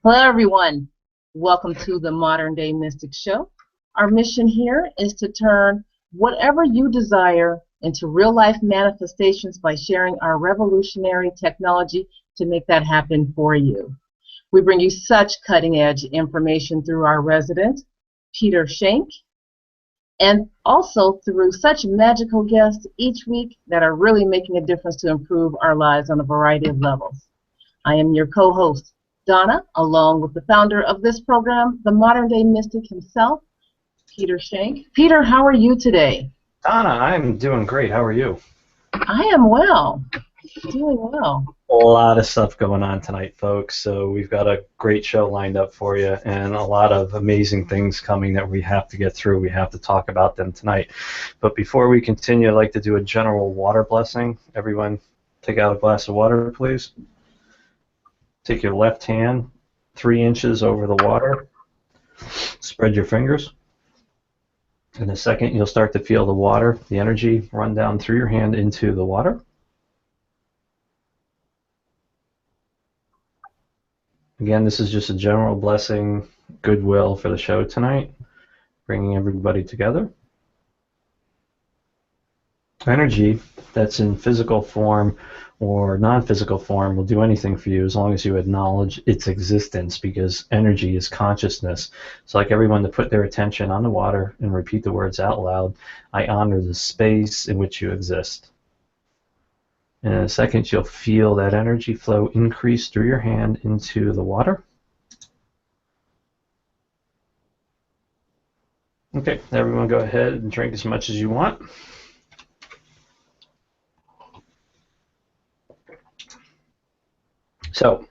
Hello, everyone. Welcome to the Modern Day Mystic Show. Our mission here is to turn whatever you desire into real-life manifestations by sharing our revolutionary technology to make that happen for you. We bring you such cutting-edge information through our resident, Peter Schenk, and also through such magical guests each week that are really making a difference to improve our lives on a variety of levels. I am your co-host, Donna, along with the founder of this program, the Modern Day Mystic himself, Peter Schenk. Peter, how are you today? Donna, I'm doing great. How are you? I am well. Doing well. A lot of stuff going on tonight, folks. So we've got a great show lined up for you and a lot of amazing things coming that we have to get through. We have to talk about them tonight. But before we continue, I'd like to do a general water blessing. Everyone take out a glass of water, please. Take your left hand 3 inches over the water. Spread your fingers. In a second, you'll start to feel the water, the energy, run down through your hand into the water. Again, this is just a general blessing, goodwill for the show tonight, bringing everybody together. Energy that's in physical form or non-physical form will do anything for you as long as you acknowledge its existence, because energy is consciousness. So I'd like everyone to put their attention on the water and repeat the words out loud. I honor the space in which you exist. In a second, you'll feel that energy flow increase through your hand into the water. Okay, everyone go ahead and drink as much as you want. So,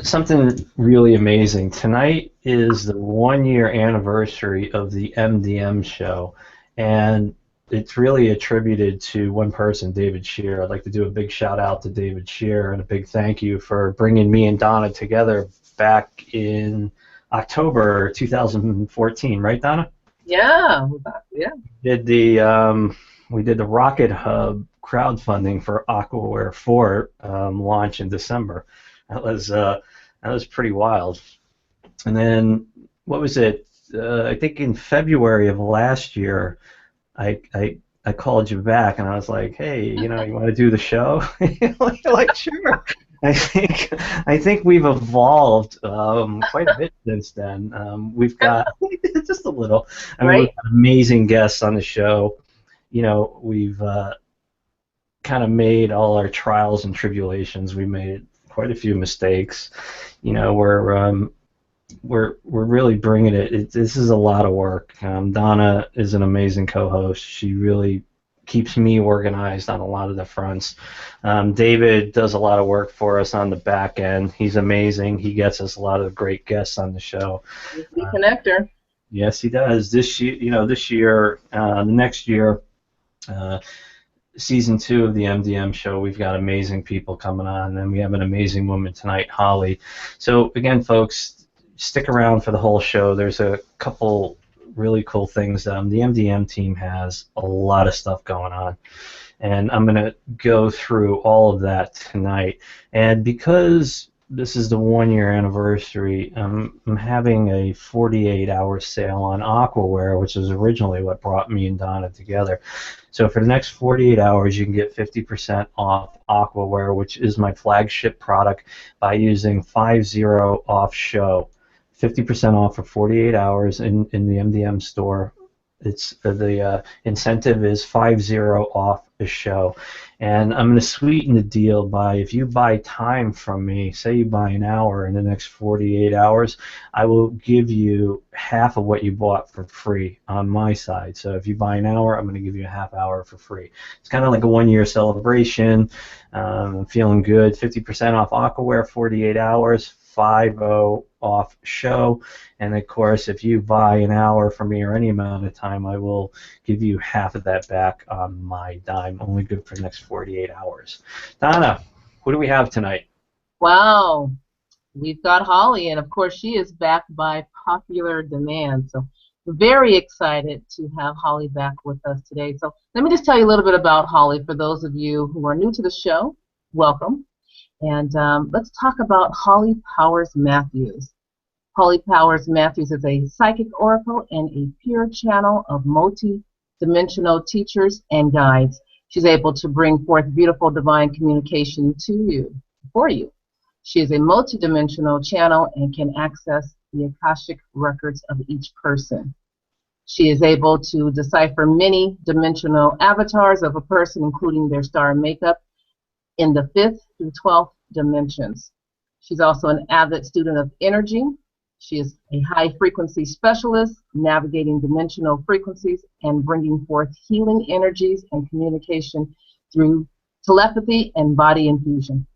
something really amazing. Tonight is the 1-year anniversary of the MDM Show, and it's really attributed to one person, David Shear. I'd like to do a big shout out to David Shear and a big thank you for bringing me and Donna together back in October 2014, right, Donna? Yeah. We did the Rocket Hub crowdfunding for Aquaware 4 launch in December. That was pretty wild. And then what was it? I think in February of last year, I called you back and I was like, hey, you want to do the show? You're like, sure. I think we've evolved quite a bit since then. We've got just a little. I mean, we've got amazing guests on the show. We've kind of made all our trials and tribulations. We made quite a few mistakes. We're really bringing it. This is a lot of work. Donna is an amazing co-host. She really keeps me organized on a lot of the fronts. David does a lot of work for us on the back end. He's amazing. He gets us a lot of great guests on the show. Connector. Yes, he does. This year, the next year, Season 2 of the MDM Show, we've got amazing people coming on, and we have an amazing woman tonight, Holly. So again, folks, stick around for the whole show. There's a couple really cool things. The MDM team has a lot of stuff going on, and I'm going to go through all of that tonight. And because this is the 1-year anniversary, I'm having a 48-hour sale on Aquaware, which is originally what brought me and Donna together. So for the next 48 hours, you can get 50% off Aquaware, which is my flagship product, by using 50 off show. 50% off for 48 hours in the MDM store. It's the incentive is 50 off a show, and I'm going to sweeten the deal by, if you buy time from me, say you buy an hour in the next 48 hours, I will give you half of what you bought for free on my side. So if you buy an hour, I'm going to give you a half hour for free. It's kind of like a 1-year celebration. I'm feeling good. 50% off Aquaware, 48 hours. 50 off show, and of course, if you buy an hour from me or any amount of time, I will give you half of that back on my dime. Only good for the next 48 hours. Donna, what do we have tonight? Wow, we've got Holly, and of course, she is back by popular demand. So we're very excited to have Holly back with us today. So let me just tell you a little bit about Holly for those of you who are new to the show. Welcome. And let's talk about Holly Powers Matthews. Holly Powers Matthews is a psychic oracle and a pure channel of multi-dimensional teachers and guides. She's able to bring forth beautiful divine communication to you, for you. She is a multi-dimensional channel and can access the Akashic Records of each person. She is able to decipher many dimensional avatars of a person, including their star makeup, in the 5th through 12th dimensions. She's also an avid student of energy. She is a high-frequency specialist, navigating dimensional frequencies and bringing forth healing energies and communication through telepathy and body infusion.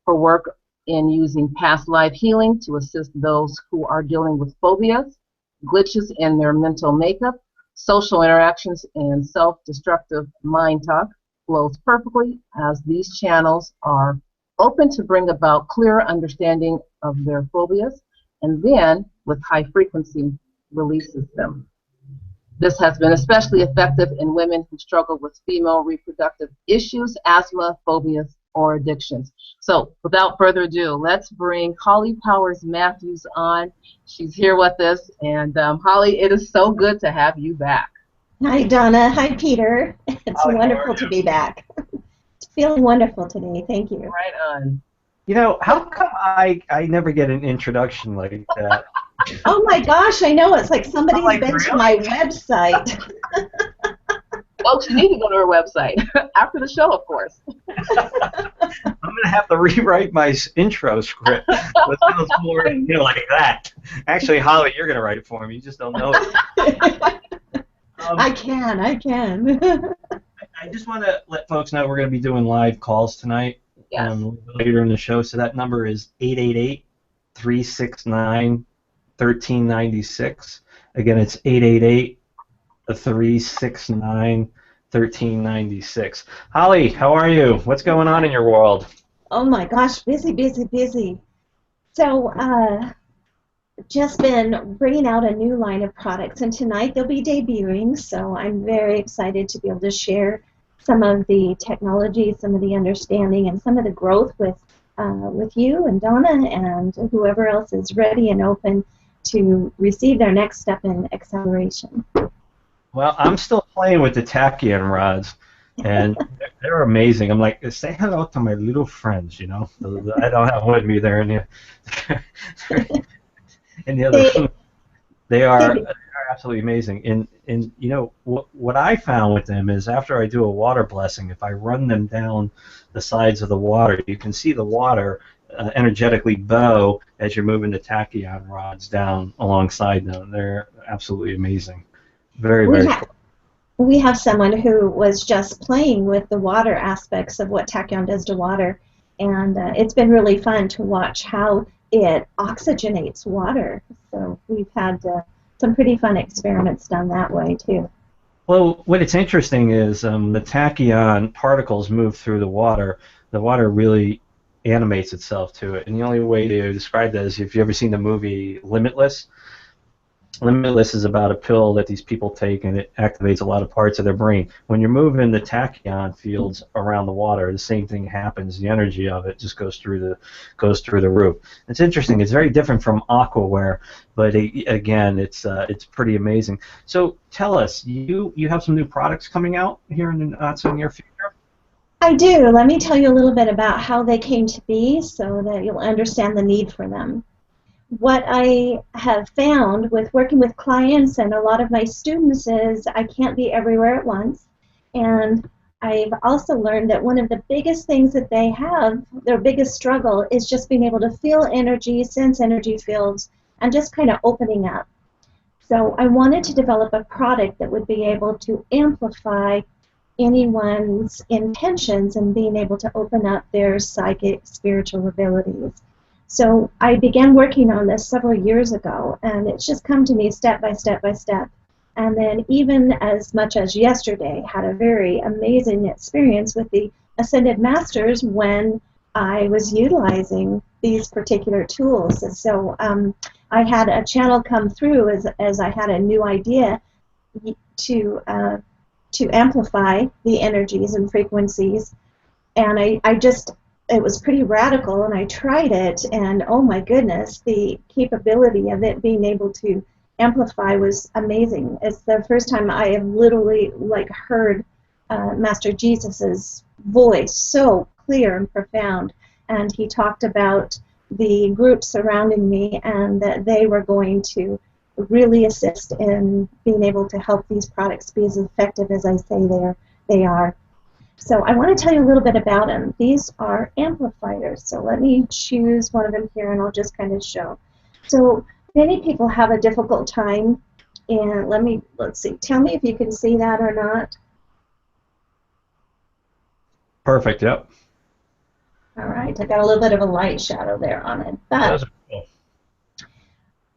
Her work in using past life healing to assist those who are dealing with phobias, glitches in their mental makeup, social interactions, and self-destructive mind talk flows perfectly, as these channels are open to bring about clearer understanding of their phobias, and then with high frequency releases them. This has been especially effective in women who struggle with female reproductive issues, asthma, phobias, or addictions. So without further ado, let's bring Holly Powers Matthews on. She's here with us, and Holly, it is so good to have you back. Hi, Donna. Hi, Peter. It's Holly, wonderful to be back. It's feeling wonderful today. Thank you. Right on. You know, how come I never get an introduction like that? Oh my gosh, I know. It's like somebody's been to my website. Folks, you need to go to her website after the show, of course. I'm going to have to rewrite my intro script. It sounds more, like that. Actually, Holly, you're going to write it for me. You just don't know it. I can. I just want to let folks know we're going to be doing live calls tonight. Yes. Later in the show. So that number is 888-369-1396. Again, it's 888-369-1396. Holly, how are you? What's going on in your world? Oh my gosh, busy. So, just been bringing out a new line of products, and tonight they'll be debuting, so I'm very excited to be able to share some of the technology, some of the understanding, and some of the growth with you and Donna and whoever else is ready and open to receive their next step in acceleration. Well, I'm still playing with the tachyon rods, and they're amazing. I'm like, say hello to my little friends, I don't have one with me there in the other room. They are absolutely amazing. And what I found with them is after I do a water blessing, if I run them down the sides of the water, you can see the water energetically bow as you're moving the tachyon rods down alongside them. They're absolutely amazing. Very cool. We have someone who was just playing with the water aspects of what tachyon does to water, and it's been really fun to watch how it oxygenates water. So we've had some pretty fun experiments done that way too. Well, what it's interesting is the tachyon particles move through the water. The water really animates itself to it, and the only way to describe that is if you've ever seen the movie Limitless. Limitless is about a pill that these people take, and it activates a lot of parts of their brain. When you're moving the tachyon fields around the water, the same thing happens. The energy of it just goes through the roof. It's interesting. It's very different from aquaware, but again, it's pretty amazing. So tell us, you have some new products coming out here in the not so near future? I do. Let me tell you a little bit about how they came to be so that you'll understand the need for them. What I have found with working with clients and a lot of my students is I can't be everywhere at once. And I've also learned that one of the biggest things that they have, their biggest struggle, is just being able to feel energy, sense energy fields, and just kind of opening up. So I wanted to develop a product that would be able to amplify anyone's intentions and being able to open up their psychic, spiritual abilities. So I began working on this several years ago, and it's just come to me step by step by step. And then even as much as yesterday, had a very amazing experience with the Ascended Masters when I was utilizing these particular tools. And so I had a channel come through as I had a new idea to amplify the energies and frequencies. And I just it was pretty radical, and I tried it, and oh my goodness, the capability of it being able to amplify was amazing. It's the first time I have literally like heard Master Jesus's voice so clear and profound, and he talked about the group surrounding me and that they were going to really assist in being able to help these products be as effective as I say they are. So I want to tell you a little bit about them. These are amplifiers. So let me choose one of them here, and I'll just kind of show. So many people have a difficult time, and let's see. Tell me if you can see that or not. Perfect. Yep. All right. I got a little bit of a light shadow there on it, but Those are cool.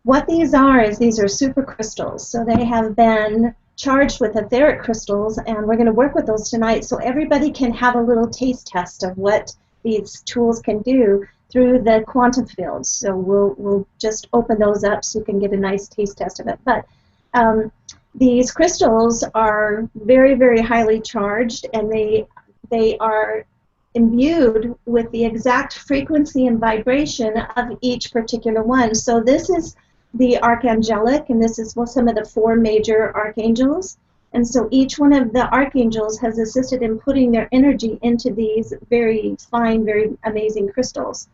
what these are is these are supercrystals. So they have been charged with etheric crystals, and we're going to work with those tonight so everybody can have a little taste test of what these tools can do through the quantum field. So we'll just open those up so you can get a nice taste test of it. But these crystals are very, very highly charged, and they are imbued with the exact frequency and vibration of each particular one. So this is the archangelic, and this is some of the 4 major archangels. And so each one of the archangels has assisted in putting their energy into these very fine, very amazing crystals.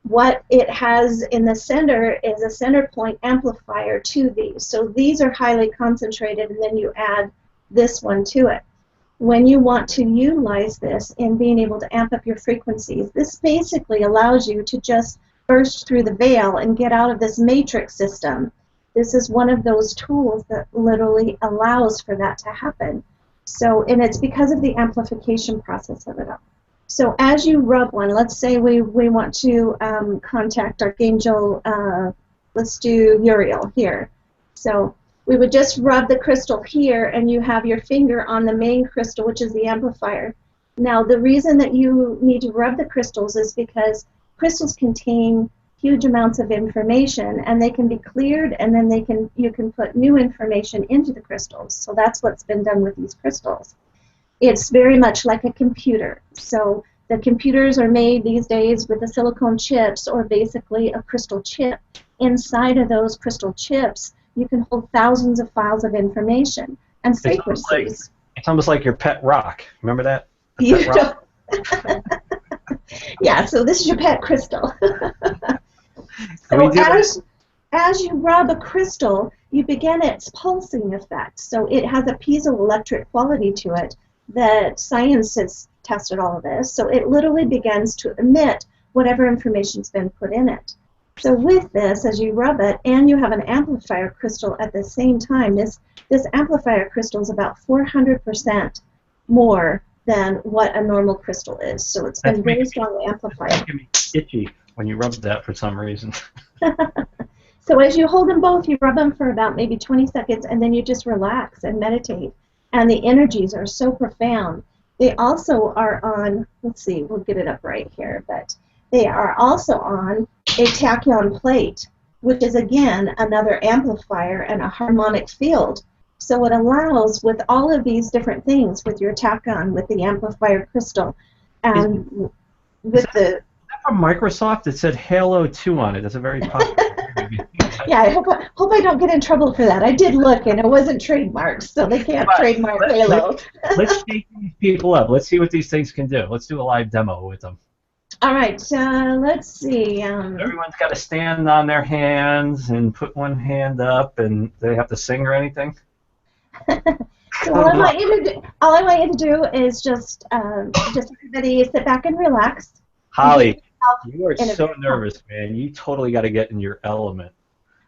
What it has in the center is a center point amplifier to these. So these are highly concentrated, and then you add this one to it. When you want to utilize this in being able to amp up your frequencies, this basically allows you to just burst through the veil and get out of this matrix system. This is one of those tools that literally allows for that to happen. So, and it's because of the amplification process of it all. So as you rub one, let's say we want to contact Archangel, let's do Uriel here. So we would just rub the crystal here, and you have your finger on the main crystal, which is the amplifier. Now, the reason that you need to rub the crystals is because crystals contain huge amounts of information, and they can be cleared, and then you can put new information into the crystals. So that's what's been done with these crystals. It's very much like a computer. So the computers are made these days with the silicone chips, or basically a crystal chip. Inside of those crystal chips, you can hold thousands of files of information and frequencies. It's almost like your pet rock. Remember that? You rock? Yeah, so this is your pet crystal. So as you rub a crystal, you begin its pulsing effect. So it has a piezoelectric quality to it that science has tested all of this. So it literally begins to emit whatever information's been put in it. So with this, as you rub it, and you have an amplifier crystal at the same time, this amplifier crystal is about 400% more than what a normal crystal is. So it's been very strongly amplified. It's making me itchy when you rub that for some reason. So as you hold them both, you rub them for about maybe 20 seconds, and then you just relax and meditate. And the energies are so profound. They also are on, let's see, we'll get it up right here, but they are also on a tachyon plate, which is, again, another amplifier and a harmonic field. So it allows, with all of these different things, with your tachyon, with the amplifier crystal, and with the... Is that from Microsoft? It said Halo 2 on it. That's a very popular... Yeah, I hope I don't get in trouble for that. I did look, and it wasn't trademarked, so they can't trademark Halo. Let's shake these people up. Let's see what these things can do. Let's do a live demo with them. All right, let's see. Everyone's got to stand on their hands and put one hand up, and they have to sing or anything? So all I want you to do is just everybody sit back and relax. Holly, you are so nervous, man. You totally got to get in your element.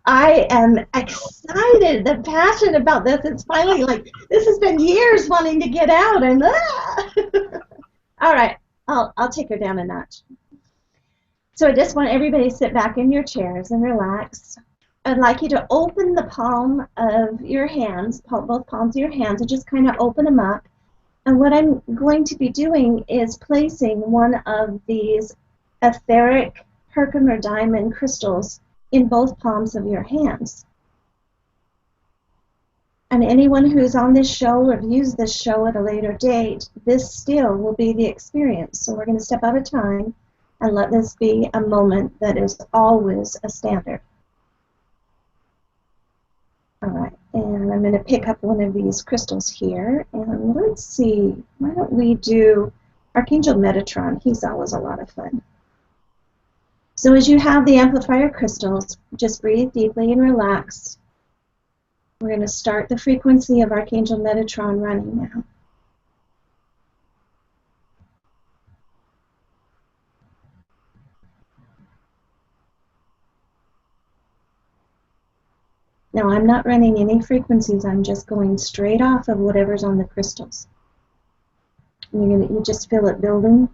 I am excited and passionate about this. It's finally like, this has been years wanting to get out, and all right, I'll take her down a notch. So I just want everybody to sit back in your chairs and relax. I'd like you to open the palm of your hands, both palms of your hands, and just kind of open them up. And what I'm going to be doing is placing one of these etheric Herkimer diamond crystals in both palms of your hands. And anyone who's on this show or views this show at a later date, this still will be the experience. So we're going to step out of time. And let this be a moment that is always a standard. All right, and I'm going to pick up one of these crystals here, and let's see, why don't we do Archangel Metatron? He's always a lot of fun. So as you have the amplifier crystals, just breathe deeply and relax. We're going to start the frequency of Archangel Metatron running now. Now I'm not running any frequencies, I'm just going straight off of whatever's on the crystals. And you just feel it building.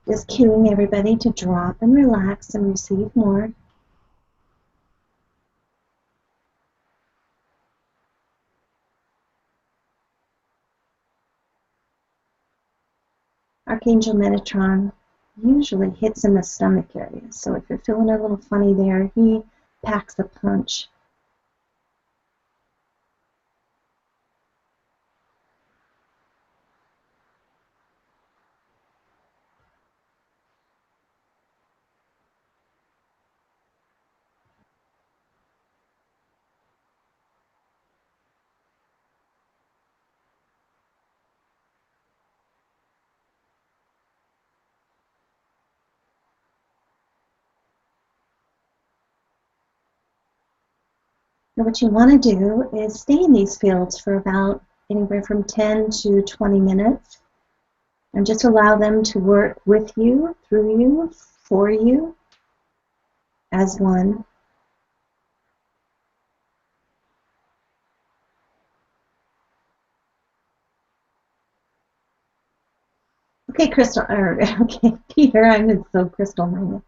Just cueing everybody to drop and relax and receive more. Archangel Metatron usually hits in the stomach area, so if you're feeling a little funny there, he packs a punch. Now what you want to do is stay in these fields for about anywhere from 10 to 20 minutes and just allow them to work with you, through you, for you, as one. Okay, Peter, I'm so crystal-minded.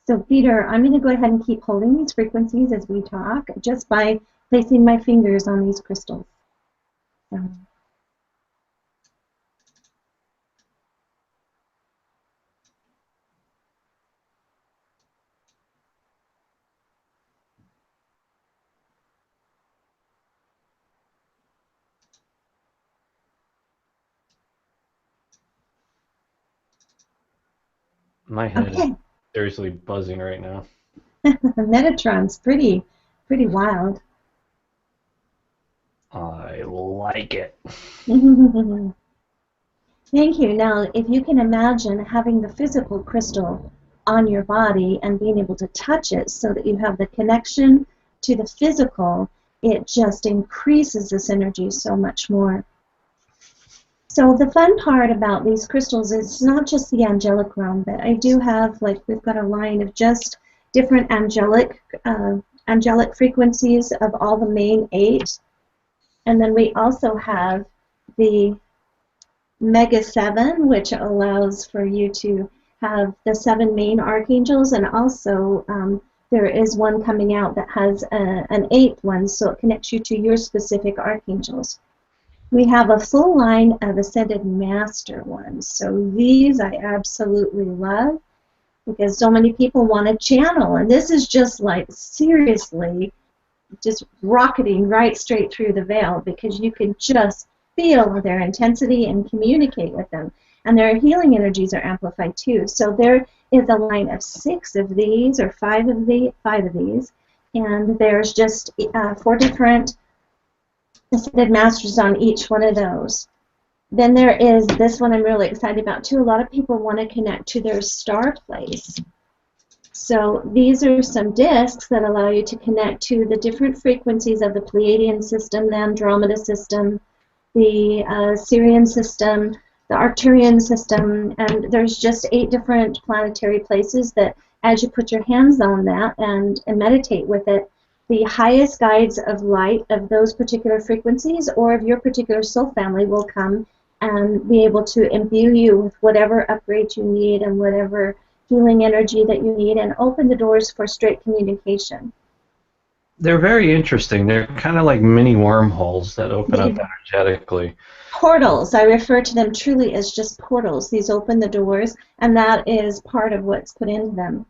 So Peter, I'm going to go ahead and keep holding these frequencies as we talk, just by placing my fingers on these crystals. So. My head is seriously buzzing right now. Metatron's pretty wild. I like it. Thank you. Now, if you can imagine having the physical crystal on your body and being able to touch it so that you have the connection to the physical, it just increases this energy so much more. So the fun part about these crystals is it's not just the angelic realm, but I do have, like, we've got a line of just different angelic frequencies of all the main 8. And then we also have the Mega 7, which allows for you to have the 7 main archangels, and also there is one coming out that has an 8th one, so it connects you to your specific archangels. We have a full line of Ascended Master ones, so these I absolutely love because so many people want to channel, and this is just like seriously just rocketing right straight through the veil because you can just feel their intensity and communicate with them. And their healing energies are amplified too. So there is a line of 6 of these or 5 of these, and there's just 4 different Ascended Masters on each one of those. Then there is this one I'm really excited about too. A lot of people want to connect to their star place. So these are some discs that allow you to connect to the different frequencies of the Pleiadian system, the Andromeda system, the Sirian system, the Arcturian system, and there's just 8 different planetary places that as you put your hands on that and meditate with it, the highest guides of light of those particular frequencies or of your particular soul family will come and be able to imbue you with whatever upgrade you need and whatever healing energy that you need, and open the doors for straight communication. They're very interesting. They're kind of like mini wormholes that open up energetically. Portals, I refer to them truly as just portals. These open the doors, and that is part of what's put into them.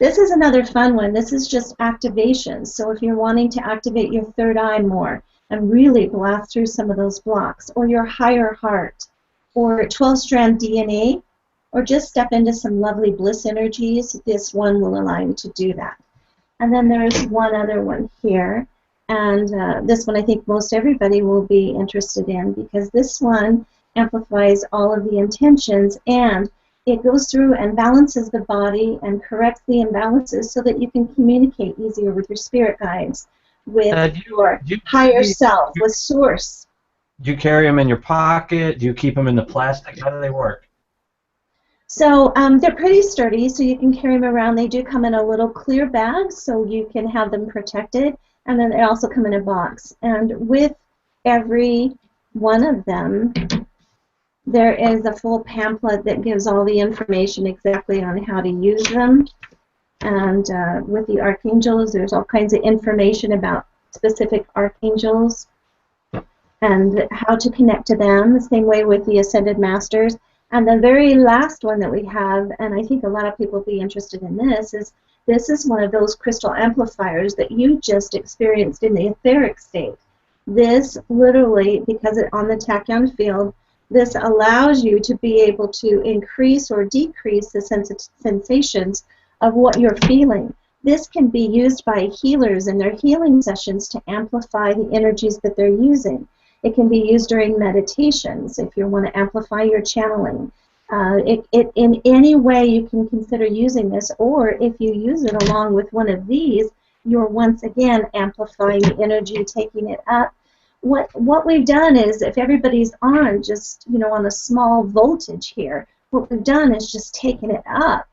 This is another fun one. This is just activation. So if you're wanting to activate your third eye more and really blast through some of those blocks, or your higher heart, or 12-strand DNA, or just step into some lovely bliss energies, this one will allow you to do that. And then there's one other one here, and this one I think most everybody will be interested in, because this one amplifies all of the intentions, and it goes through and balances the body and corrects the imbalances so that you can communicate easier with your spirit guides, with your higher self, with Source. Do you carry them in your pocket? Do you keep them in the plastic? How do they work? So they're pretty sturdy, so you can carry them around. They do come in a little clear bag, so you can have them protected, and then they also come in a box. And with every one of them, there is a full pamphlet that gives all the information exactly on how to use them. And with the archangels, there's all kinds of information about specific archangels and how to connect to them, the same way with the Ascended Masters. And the very last one that we have, and I think a lot of people will be interested in this is one of those crystal amplifiers that you just experienced in the etheric state. This literally, because it's on the tachyon field, this allows you to be able to increase or decrease the sensations of what you're feeling. This can be used by healers in their healing sessions to amplify the energies that they're using. It can be used during meditations if you want to amplify your channeling. In any way you can consider using this, or if you use it along with one of these, you're once again amplifying the energy, taking it up. What we've done is, if everybody's on just, on a small voltage here, what we've done is just taken it up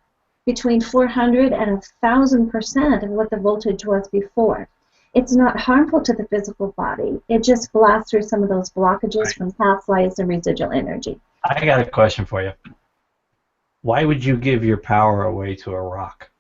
between 400 and 1,000% of what the voltage was before. It's not harmful to the physical body. It just blasts through some of those blockages from past lives and residual energy. I got a question for you. Why would you give your power away to a rock?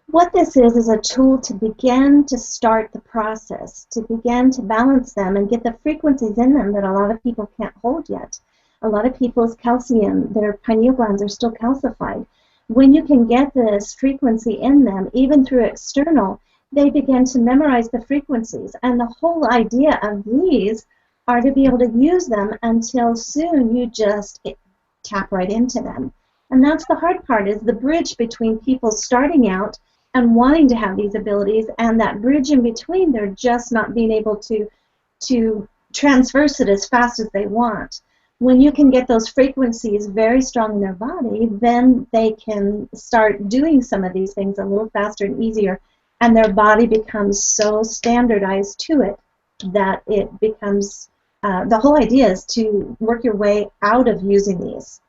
What this is a tool to begin to start the process, to begin to balance them and get the frequencies in them that a lot of people can't hold yet. A lot of people's calcium, their pineal glands are still calcified. When you can get this frequency in them, even through external, they begin to memorize the frequencies. And the whole idea of these are to be able to use them until soon you just tap right into them. And that's the hard part, is the bridge between people starting out and wanting to have these abilities, and that bridge in between, they're just not being able to transverse it as fast as they want. When you can get those frequencies very strong in their body, then they can start doing some of these things a little faster and easier, and their body becomes so standardized to it that it becomes, the whole idea is to work your way out of using these.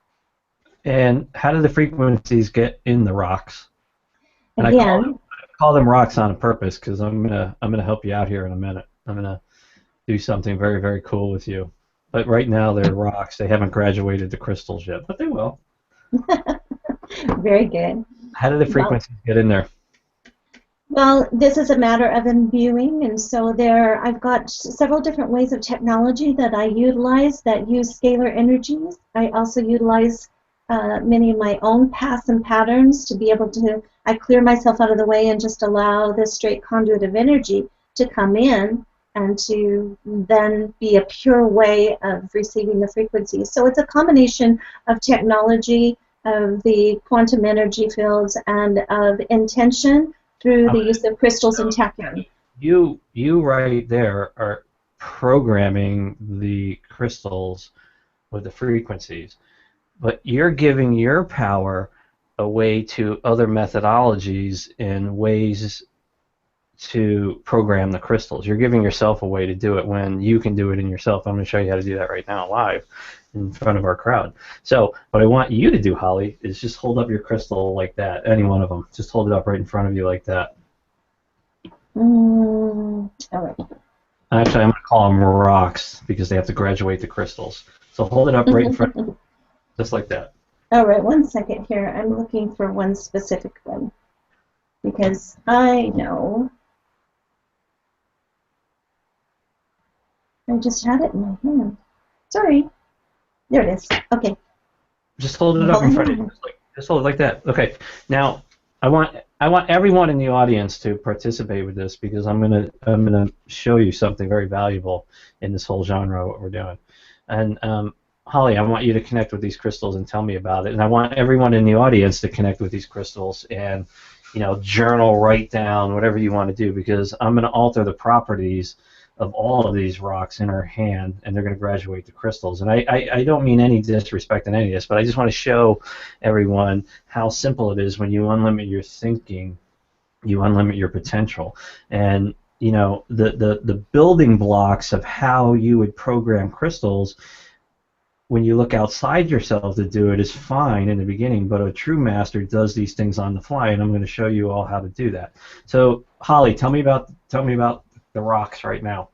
And how do the frequencies get in the rocks? And Again, I call them rocks on purpose, because I'm gonna help you out here in a minute. I'm gonna do something very, very cool with you. But right now they're rocks. They haven't graduated to crystals yet, but they will. Very good. How do the frequencies get in there? Well, this is a matter of imbuing, and so I've got several different ways of technology that I utilize that use scalar energies. I also utilize many of my own paths and patterns to be able to, I clear myself out of the way and just allow this straight conduit of energy to come in and to then be a pure way of receiving the frequencies. So it's a combination of technology, of the quantum energy fields, and of intention through the use of crystals and tachyon. You right there are programming the crystals with the frequencies, but you're giving your power away to other methodologies and ways to program the crystals. You're giving yourself a way to do it when you can do it in yourself. I'm going to show you how to do that right now live in front of our crowd. So what I want you to do, Holly, is just hold up your crystal like that, any one of them. Just hold it up right in front of you like that. All right. Actually, I'm going to call them rocks because they have to graduate the crystals. So hold it up right in front, just like that. All right, 1 second here. I'm looking for one specific one because I know I just had it in my hand. Sorry. There it is. Okay. Just hold it up in front of you. Just hold it like that. Okay. Now, I want everyone in the audience to participate with this because I'm gonna show you something very valuable in this whole genre of what we're doing. And Holly, I want you to connect with these crystals and tell me about it. And I want everyone in the audience to connect with these crystals and, you know, journal, write down, whatever you want to do, because I'm going to alter the properties of all of these rocks in her hand, and they're going to graduate to crystals. And I don't mean any disrespect in any of this, but I just want to show everyone how simple it is when you unlimit your thinking, you unlimit your potential. And, you know, the building blocks of how you would program crystals, when you look outside yourself to do it, is fine in the beginning, but a true master does these things on the fly, and I'm going to show you all how to do that. So, Holly, tell me about the rocks right now.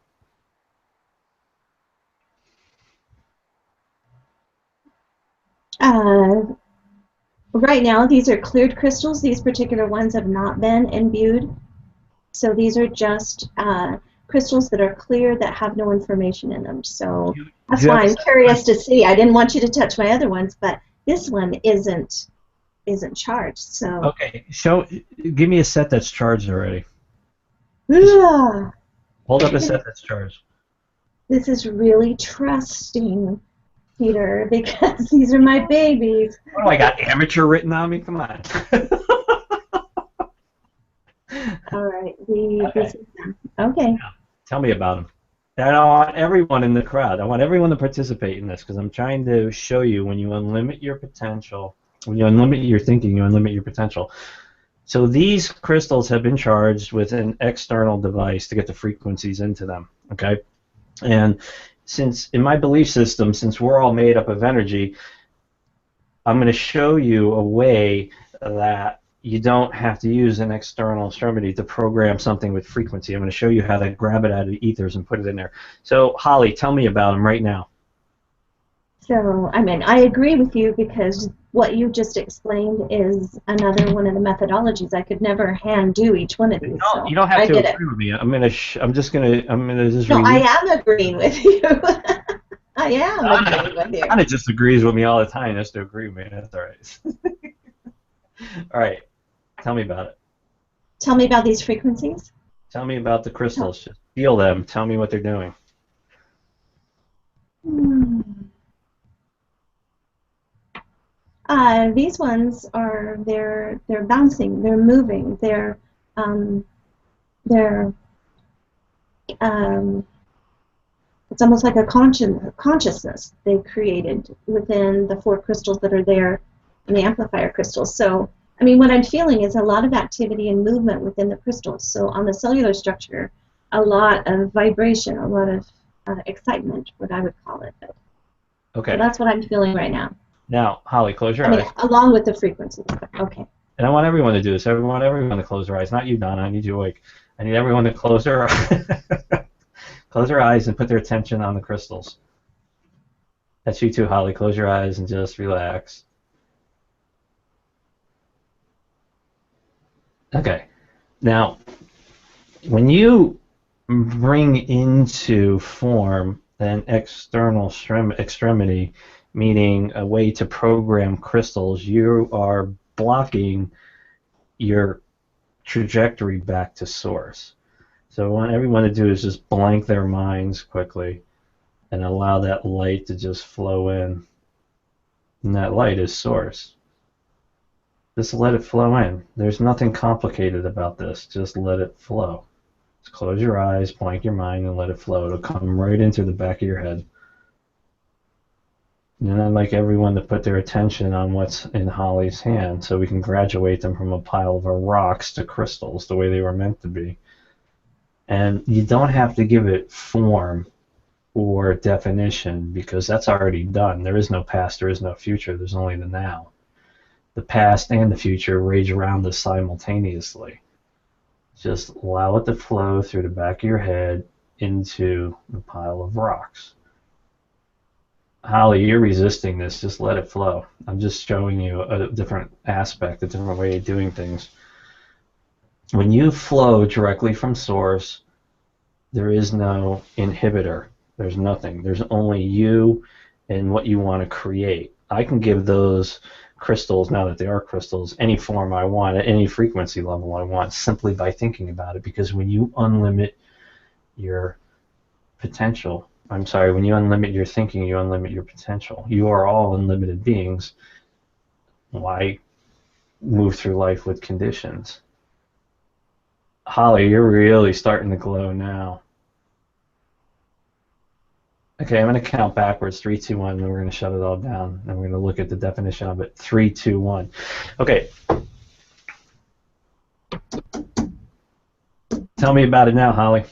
Right now, these are cleared crystals. These particular ones have not been imbued. So these are just crystals that are clear that have no information in them. So that's why I'm curious to see. I didn't want you to touch my other ones, but this one isn't charged. So okay, give me a set that's charged already. Hold up a set that's charged. This is really trusting, Peter, because these are my babies. Oh, I got amateur written on me. Come on. All right, okay. Yeah. Tell me about them. And I want everyone in the crowd. I want everyone to participate in this because I'm trying to show you when you unlimit your potential, when you unlimit your thinking, you unlimit your potential. So these crystals have been charged with an external device to get the frequencies into them. Okay, and since in my belief system, since we're all made up of energy, I'm going to show you a way that you don't have to use an external extremity to program something with frequency. I'm going to show you how to grab it out of the ethers and put it in there. So, Holly, tell me about them right now. So, I mean, I agree with you because what you just explained is another one of the methodologies. I could never hand do each one of these. No, you don't have to agree with me. I'm just gonna just. No, I am agreeing with you. I am agreeing with you. Donna just agrees with me all the time. Just to agree with me. That's all right. All right. Tell me about it. Tell me about these frequencies. Tell me about the crystals. Just feel them. Tell me what they're doing. These ones are they're bouncing, they're moving, it's almost like a consciousness they created within the 4 crystals that are there in the amplifier crystals. So, I mean, what I'm feeling is a lot of activity and movement within the crystals. So on the cellular structure, a lot of vibration, a lot of excitement, what I would call it. Okay. So that's what I'm feeling right now. Now, Holly, close your eyes. Along with the frequencies. Okay. And I want everyone to do this. I want everyone to close their eyes. Not you, Donna. I need you awake. I need everyone to close their close their eyes and put their attention on the crystals. That's you too, Holly. Close your eyes and just relax. Okay. Now, when you bring into form an external extremity, meaning a way to program crystals, you are blocking your trajectory back to source. So what I want everyone to do is just blank their minds quickly and allow that light to just flow in. And that light is source. Just let it flow in. There's nothing complicated about this. Just let it flow. Just close your eyes, blank your mind, and let it flow. It'll come right into the back of your head. And I'd like everyone to put their attention on what's in Holly's hand so we can graduate them from a pile of rocks to crystals the way they were meant to be. And you don't have to give it form or definition because that's already done. There is no past, there is no future, there's only the now. The past and the future rage around us simultaneously. Just allow it to flow through the back of your head into the pile of rocks. Holly, you're resisting this. Just let it flow. I'm just showing you a different aspect, a different way of doing things. When you flow directly from source, there is no inhibitor. There's nothing. There's only you and what you want to create. I can give those crystals, now that they are crystals, any form I want, at any frequency level I want, simply by thinking about it. Because when you unlimit your potential, when you unlimit your thinking, you unlimit your potential. You are all unlimited beings. Why move through life with conditions? Holly, you're really starting to glow now. Okay, I'm going to count backwards, 3, 2, 1, and we're going to shut it all down, and we're going to look at the definition of it. 3, 2, 1. Okay. Tell me about it now, Holly.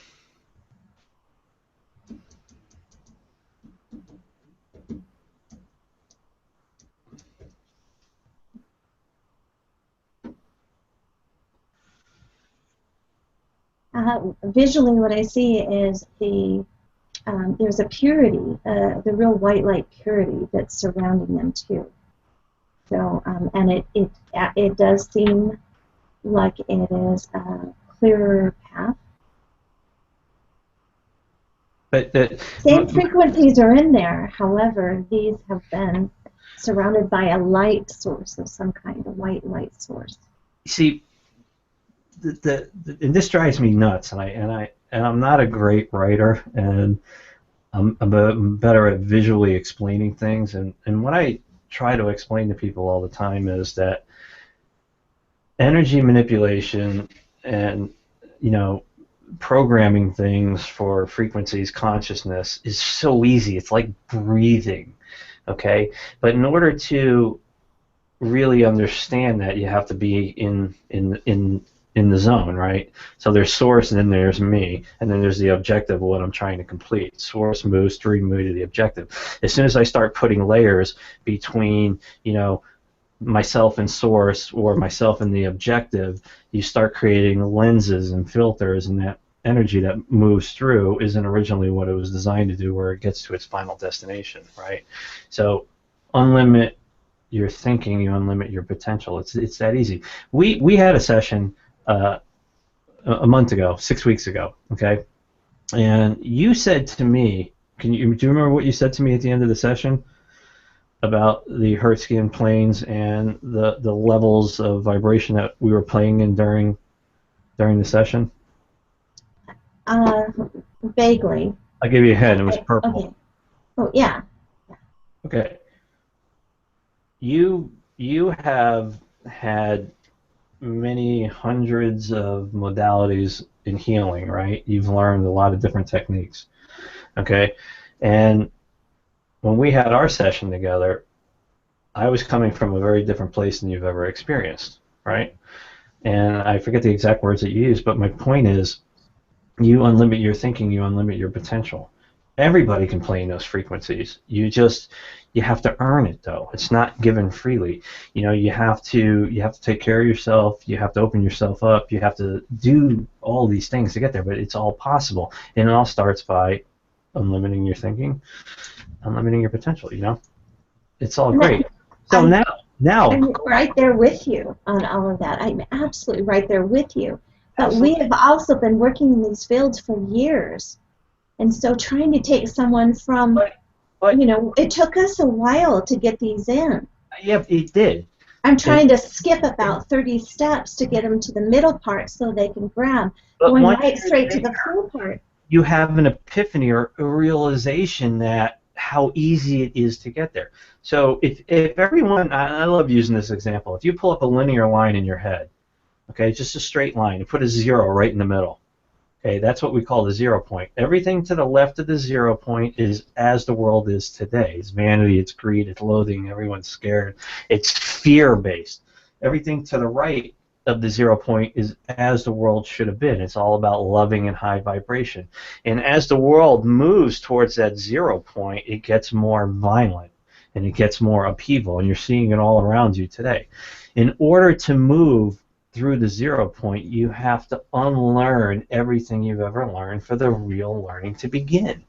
Visually, what I see is there's a purity, the real white light purity that's surrounding them too. So, and it does seem like it is a clearer path. But same frequencies are in there. However, these have been surrounded by a light source of some kind, a white light source. See, and this drives me nuts, and I'm not a great writer, and I'm better at visually explaining things, and what I try to explain to people all the time is that energy manipulation and, you know, programming things for frequencies, consciousness is so easy. It's like breathing, okay? But in order to really understand that, you have to be in the zone, right? So there's source, and then there's me, and then there's the objective of what I'm trying to complete. Source moves through me to the objective. As soon as I start putting layers between, you know, myself and source or myself and the objective, you start creating lenses and filters, and that energy that moves through isn't originally what it was designed to do, where it gets to its final destination, right? So unlimit your thinking, you unlimit your potential. It's that easy. We had a session a month ago, 6 weeks ago, okay? And you said to me, do you remember what you said to me at the end of the session about the Hertzian planes and the levels of vibration that we were playing in during the session? Vaguely. I'll give you a hint. It was purple. Okay. Oh, yeah. Okay. You have had many hundreds of modalities in healing, right? You've learned a lot of different techniques, okay? And when we had our session together, I was coming from a very different place than you've ever experienced, right? And I forget the exact words that you used, but my point is, you unlimit your thinking, you unlimit your potential. Everybody can play in those frequencies. You have to earn it, though. It's not given freely. You know, you have to take care of yourself. You have to open yourself up. You have to do all these things to get there. But it's all possible, and it all starts by unlimiting your thinking, unlimiting your potential. You know, it's all great. So now I'm right there with you on all of that. I'm absolutely right there with you. But absolutely. we have also been working in these fields for years. And so trying to take someone from, you know, it took us a while to get these in. Yeah, it did. I'm trying to skip about 30 steps to get them to the middle part so they can grab, going right straight to the full part. You have an epiphany or a realization that how easy it is to get there. So if everyone, I love using this example, if you pull up a linear line in your head, okay, just a straight line, and put a 0 right in the middle. Okay, that's what we call the 0 point. Everything to the left of the 0 point is as the world is today. It's vanity, it's greed, it's loathing, everyone's scared. It's fear-based. Everything to the right of the 0 point is as the world should have been. It's all about loving and high vibration. And as the world moves towards that 0 point, it gets more violent and it gets more upheaval, and you're seeing it all around you today. In order to move through the 0 point, you have to unlearn everything you've ever learned for the real learning to begin.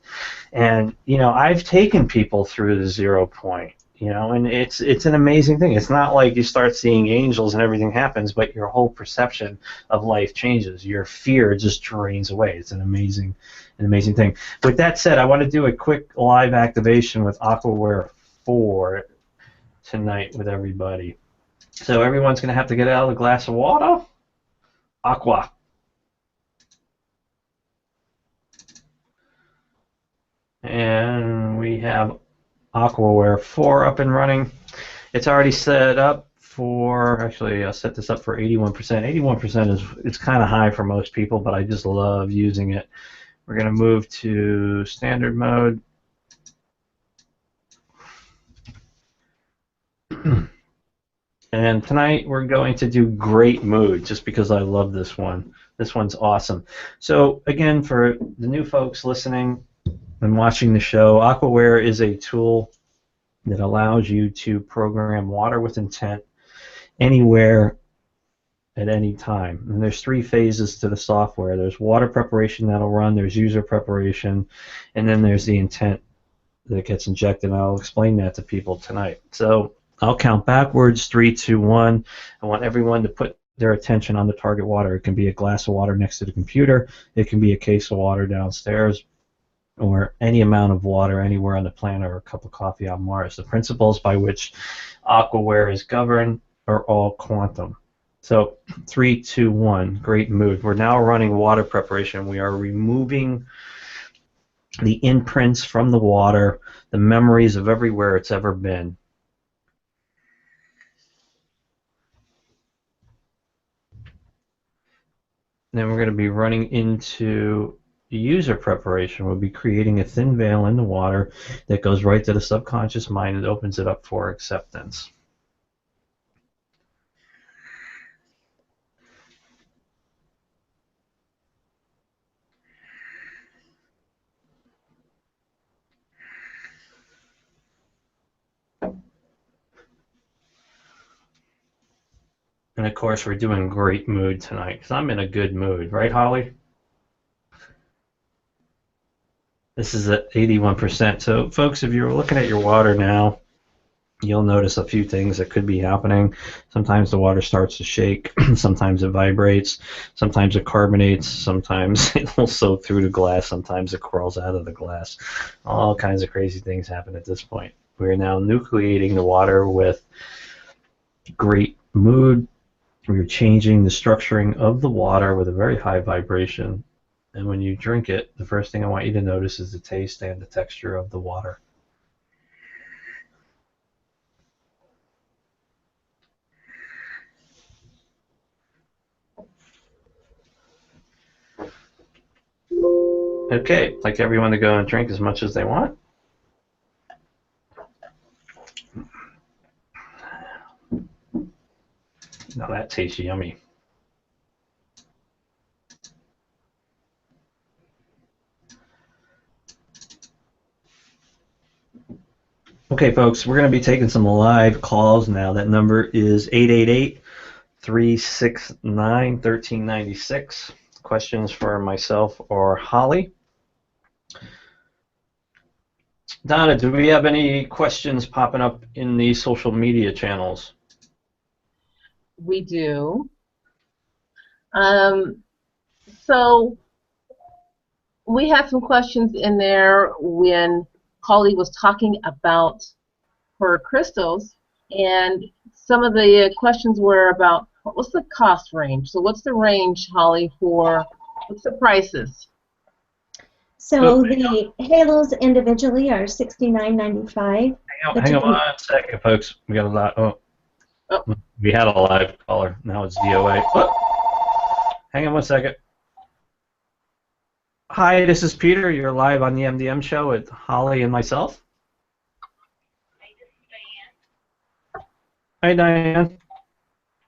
And, you know, I've taken people through the 0 point, you know, and it's an amazing thing. It's not like you start seeing angels and everything happens, but your whole perception of life changes. Your fear just drains away. It's an amazing thing. With that said, I want to do a quick live activation with Aquaware 4 tonight with everybody. So everyone's going to have to get out a glass of water. Aqua. And we have Aquaware 4 up and running. It's already set up for, actually I'll set this up for 81%. 81% is, it's kind of high for most people, but I just love using it. We're going to move to standard mode. And tonight we're going to do Great Mood, just because I love this one. This one's awesome. So again, for the new folks listening and watching the show, Aquaware is a tool that allows you to program water with intent anywhere at any time. And there's 3 phases to the software. There's water preparation that'll run, there's user preparation, and then there's the intent that gets injected. And I'll explain that to people tonight. So I'll count backwards, 3, 2, 1. I want everyone to put their attention on the target water. It can be a glass of water next to the computer. It can be a case of water downstairs, or any amount of water anywhere on the planet, or a cup of coffee on Mars. The principles by which Aquaware is governed are all quantum. So 3, 2, 1, Great Mood. We're now running water preparation. We are removing the imprints from the water, the memories of everywhere it's ever been. Then we're going to be running into user preparation. We'll be creating a thin veil in the water that goes right to the subconscious mind and opens it up for acceptance. And of course, we're doing Great Mood tonight because I'm in a good mood, right, Holly? This is at 81%. So, folks, if you're looking at your water now, you'll notice a few things that could be happening. Sometimes the water starts to shake. Sometimes it vibrates. Sometimes it carbonates. Sometimes it will soak through the glass. Sometimes it crawls out of the glass. All kinds of crazy things happen at this point. We're now nucleating the water with Great Mood. We're changing the structuring of the water with a very high vibration. And when you drink it, the first thing I want you to notice is the taste and the texture of the water. Okay, I'd like everyone to go and drink as much as they want. Now that tastes yummy. Okay, folks, we're going to be taking some live calls now. That number is 888-369-1396. Questions for myself or Holly. Donna, do we have any questions popping up in the social media channels? We do. So we had some questions in there when Holly was talking about her crystals, and some of the questions were about what's the cost range. So what's the range, Holly, for what's the prices? So the halos individually are $69.95. Hang on 1 second, folks. We got a lot. We had a live caller. Now it's DOA. Oh. Hang on 1 second. Hi, this is Peter. You're live on the MDM Show with Holly and myself. Hi, Diane.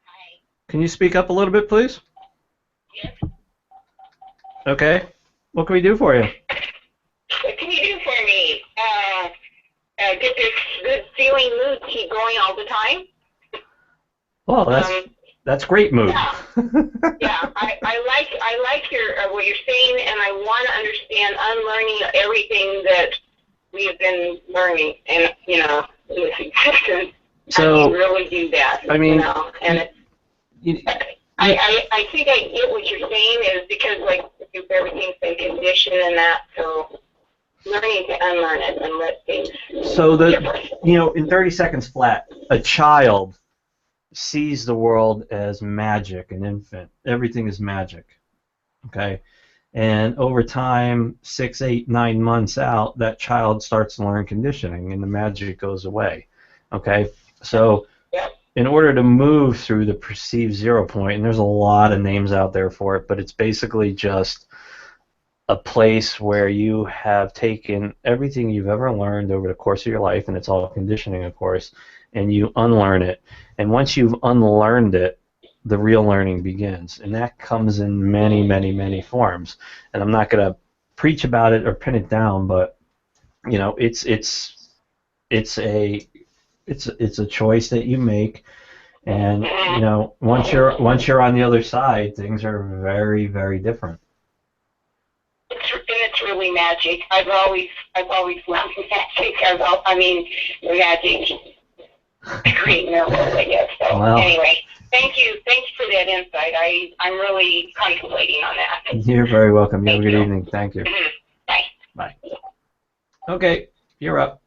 Hi. Can you speak up a little bit, please? Yes. Okay. What can we do for you? What can you do for me? Get this good feeling mood keep going all the time? Well, That's great mood. Yeah. Yeah, I like your what you're saying, and I want to understand unlearning everything that we have been learning, and in this existence. So, how do you really do that? I mean, and I think I get what you're saying is because everything's been conditioned and that, so learning to unlearn it and let things. So in 30 seconds flat, a child sees the world as magic, an infant. Everything is magic. Okay? And over time, 6, 8, 9 months out, that child starts to learn conditioning and the magic goes away. Okay? So in order to move through the perceived 0 point, and there's a lot of names out there for it, but it's basically just a place where you have taken everything you've ever learned over the course of your life, and it's all conditioning, of course, and you unlearn it. And once you've unlearned it, the real learning begins. And that comes in many, many, many forms. And I'm not going to preach about it or pin it down, but it's a choice that you make. And once you're on the other side, things are very, very different. It's really magic. I've always loved magic. Magic. Great miracles, I guess. So anyway, thank you for that insight. I'm really contemplating on that. You're very welcome. You have a good evening. Thank you. Bye. Bye. Okay, you're up.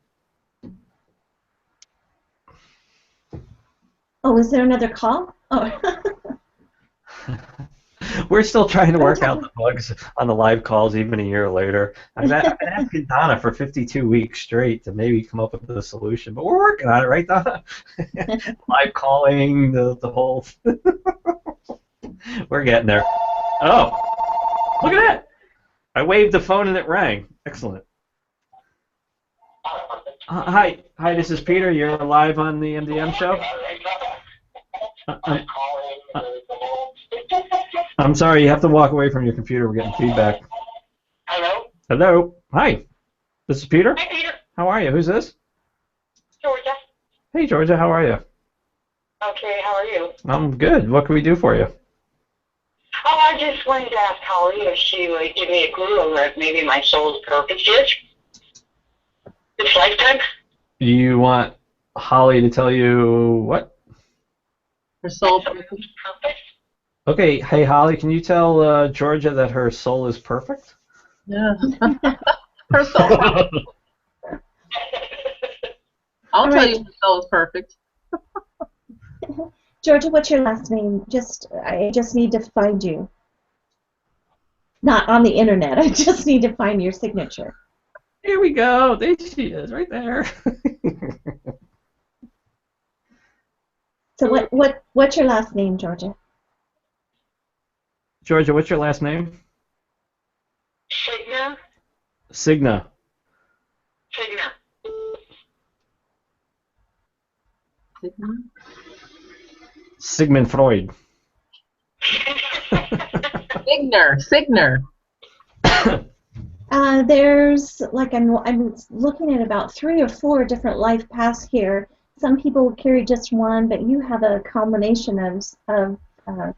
Oh, is there another call? Oh. We're still trying to work out the bugs on the live calls even a year later. I've been asking Donna for 52 weeks straight to maybe come up with a solution, but we're working on it, right, Donna? Live calling, the whole... We're getting there. Oh, look at that. I waved the phone and it rang. Excellent. Hi, this is Peter. You're live on the MDM Show. I'm sorry, you have to walk away from your computer. We're getting feedback. Hello? Hello. Hi. This is Peter? Hi, Peter. How are you? Who's this? Georgia. Hey, Georgia. How are you? Okay, how are you? I'm good. What can we do for you? Oh, I just wanted to ask Holly if she would give me a clue on what maybe my soul's purpose is. This lifetime? You want Holly to tell you what? Her soul purpose. Okay, hey Holly, can you tell Georgia that her soul is perfect? Yeah. Her soul. I'll tell you her soul is perfect. Georgia, what's your last name? I just need to find you. Not on the internet. I just need to find your signature. Here we go. There she is, right there. So what's your last name, Georgia? Georgia, what's your last name? Signa. Signa. Signa. Signa? Sigmund Freud. Signer. There's I'm looking at about 3 or 4 different life paths here. Some people carry just one, but you have a combination of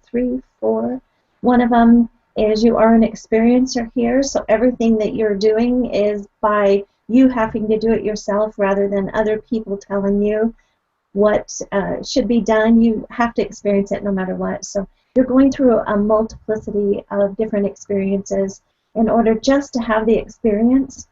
3, 4. One of them is you are an experiencer here, so everything that you're doing is by you having to do it yourself rather than other people telling you what should be done. You have to experience it no matter what. So you're going through a multiplicity of different experiences in order just to have the experience.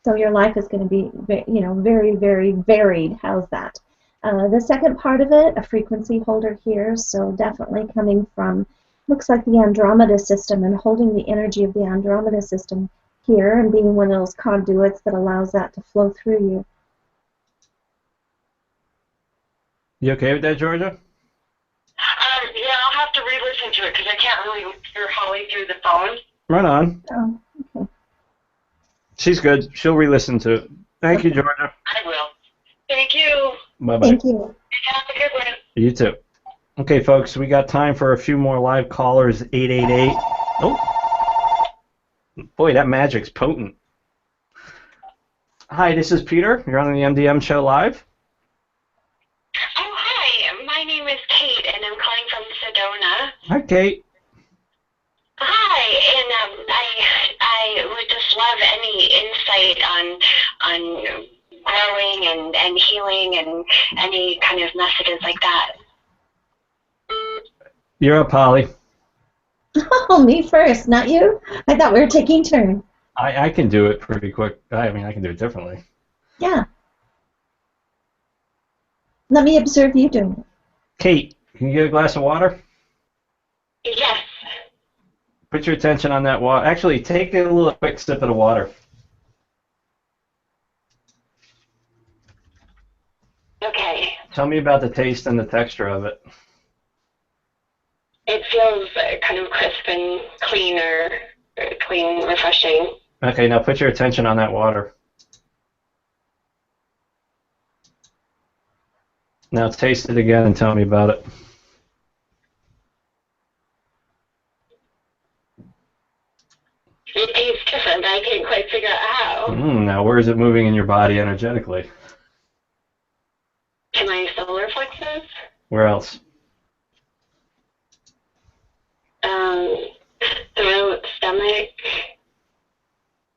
So your life is going to be, very, very varied. How's that? The second part of it, a frequency holder here, so definitely coming from, looks like the Andromeda system and holding the energy of the Andromeda system here and being one of those conduits that allows that to flow through you. You okay with that, Georgia? Yeah, I'll have to re-listen to it because I can't really hear Holly through the phone. Right on. Oh, okay. She's good. She'll re-listen to it. Thank you, Georgia. I will. Thank you. Bye-bye. Thank you. Have a good one. You too. Okay, folks, we got time for a few more live callers. 888. Oh. Boy, that magic's potent. Hi, this is Peter. You're on the MDM Show live. Oh, hi. My name is Kate, and I'm calling from Hi, Kate. Hi, and I would just love any insight on growing and healing and any kind of messages like that. You're up, Holly. Oh, me first, not you? I thought we were taking turns. I can do it pretty quick. I mean, I can do it differently. Yeah. Let me observe you doing it. Kate, can you get a glass of water? Yes. Put your attention on that water. Actually, take a little quick sip of the water. Okay. Tell me about the taste and the texture of it. It feels kind of crisp and clean, refreshing. Okay, now put your attention on that water. Now taste it again and tell me about it. It tastes different, but I can't quite figure out how. Now where is it moving in your body energetically? To my solar plexus. Where else? Throat, stomach.